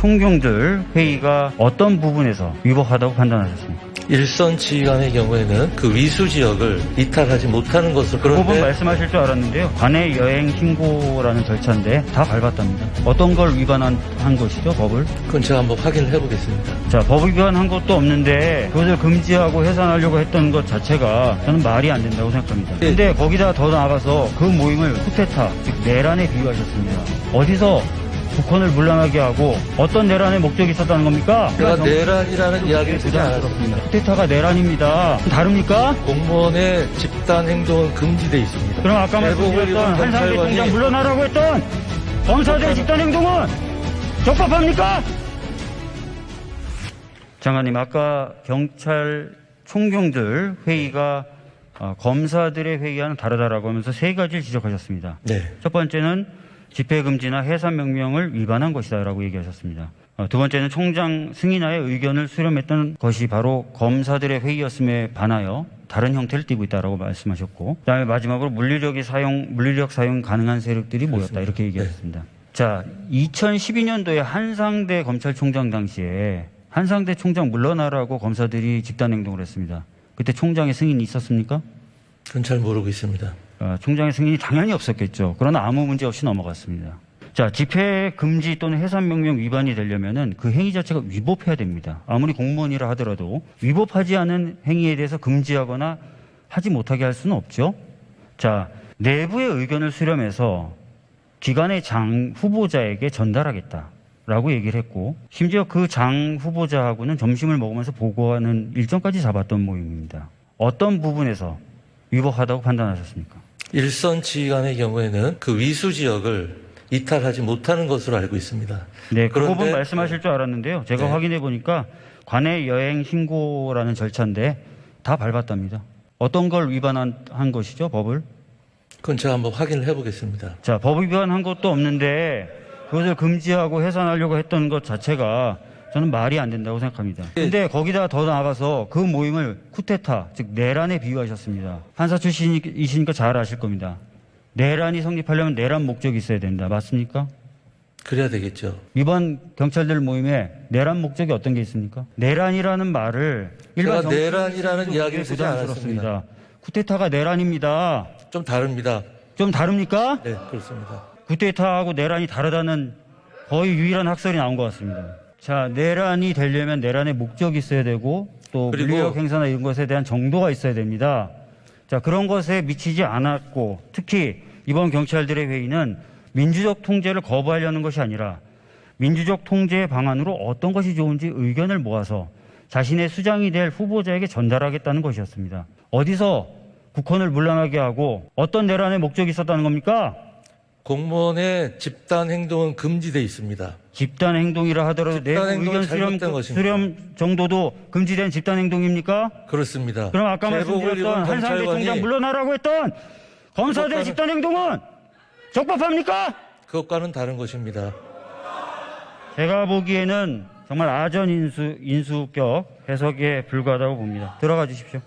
총경들 회의가 어떤 부분에서 위법하다고 판단하셨습니까? 일선 지휘관의 경우에는 그 위수 지역을 이탈하지 못하는 것으로. 그 부분 말씀하실 줄 알았는데요. 관내 여행 신고라는 절차인데 다 밟았답니다. 어떤 걸 위반한 것이죠, 법을? 그건 제가 한번 확인을 해보겠습니다. 자, 법 위반한 것도 없는데 그것을 금지하고 해산하려고 했던 것 자체가 저는 말이 안 된다고 생각합니다. 근데 거기다 더 나아가서 그 모임을 쿠데타, 즉 내란에 비유하셨습니다. 어디서 북한을 물러나게 하고 어떤 내란의 목적이 있었다는 겁니까? 제가 내란이라는 이야기를 듣지 않았습니다. 쿠데타가 내란입니다. 다릅니까? 공무원의 집단 행동은 금지되어 있습니다. 그럼 아까 말씀드렸던 한상대 총장 물러나라고 했던 검사들의 집단 행동은 적법합니까? 장관님, 아까 경찰 총경들 회의가 검사들의 회의와는 다르다라고 하면서 세 가지를 지적하셨습니다. 네. 첫 번째는 집회금지나 해산명령을 위반한 것이다라고 얘기하셨습니다. 두 번째는 총장 승인하에 의견을 수렴했던 것이 바로 검사들의 회의였음에 반하여 다른 형태를 띠고 있다라고 말씀하셨고, 그다음에 마지막으로 물리력 사용 가능한 세력들이 모였다 이렇게 얘기하셨습니다. 네. 자, 2012년도에 한상대 검찰총장 당시에 한상대 총장 물러나라고 검사들이 집단행동을 했습니다. 그때 총장의 승인이 있었습니까? 그건 잘 모르고 있습니다. 총장의 승인이 당연히 없었겠죠. 그러나 아무 문제 없이 넘어갔습니다. 자, 집회 금지 또는 해산명령 위반이 되려면은 그 행위 자체가 위법해야 됩니다. 아무리 공무원이라 하더라도 위법하지 않은 행위에 대해서 금지하거나 하지 못하게 할 수는 없죠. 자, 내부의 의견을 수렴해서 기관의 장 후보자에게 전달하겠다라고 얘기를 했고, 심지어 그 장 후보자하고는 점심을 먹으면서 보고하는 일정까지 잡았던 모임입니다. 어떤 부분에서 위법하다고 판단하셨습니까? 일선 지휘관의 경우에는 그 위수 지역을 이탈하지 못하는 것으로 알고 있습니다. 네, 그 부분 말씀하실 줄 알았는데요. 제가 확인해 보니까 관내 여행 신고라는 절차인데 다 밟았답니다. 어떤 걸 위반한 것이죠, 법을? 그건 제가 한번 확인을 해보겠습니다. 자, 법 위반한 것도 없는데 그것을 금지하고 해산하려고 했던 것 자체가 저는 말이 안 된다고 생각합니다. 근데 거기다 더 나아가서 그 모임을 쿠데타, 즉 내란에 비유하셨습니다. 판사 출신이시니까 잘 아실 겁니다. 내란이 성립하려면 내란 목적이 있어야 된다. 맞습니까? 그래야 되겠죠. 이번 경찰들 모임에 내란 목적이 어떤 게 있습니까? 내란이라는 말을 제가 내란이라는 이야기를 듣지 않았습니다. 쿠데타가 내란입니다. 좀 다릅니다. 좀 다릅니까? 네, 그렇습니다. 쿠데타하고 내란이 다르다는 거의 유일한 학설이 나온 것 같습니다. 자, 내란이 되려면 내란의 목적이 있어야 되고 또 물리력 행사나 이런 것에 대한 정도가 있어야 됩니다. 자, 그런 것에 미치지 않았고, 특히 이번 경찰들의 회의는 민주적 통제를 거부하려는 것이 아니라 민주적 통제 방안으로 어떤 것이 좋은지 의견을 모아서 자신의 수장이 될 후보자에게 전달하겠다는 것이었습니다. 어디서 국헌을 물러나게 하고 어떤 내란의 목적이 있었다는 겁니까? 공무원의 집단 행동은 금지되어 있습니다. 집단 행동이라 하더라도 내부 의견 수렴 정도도 금지된 집단 행동입니까? 그렇습니다. 그럼 아까 말씀드렸던 한상대 총장 물러나라고 했던 검사들의 집단 행동은 적법합니까? 그것과는 다른 것입니다. 제가 보기에는 정말 아전 인수격 해석에 불과하다고 봅니다. 들어가 주십시오.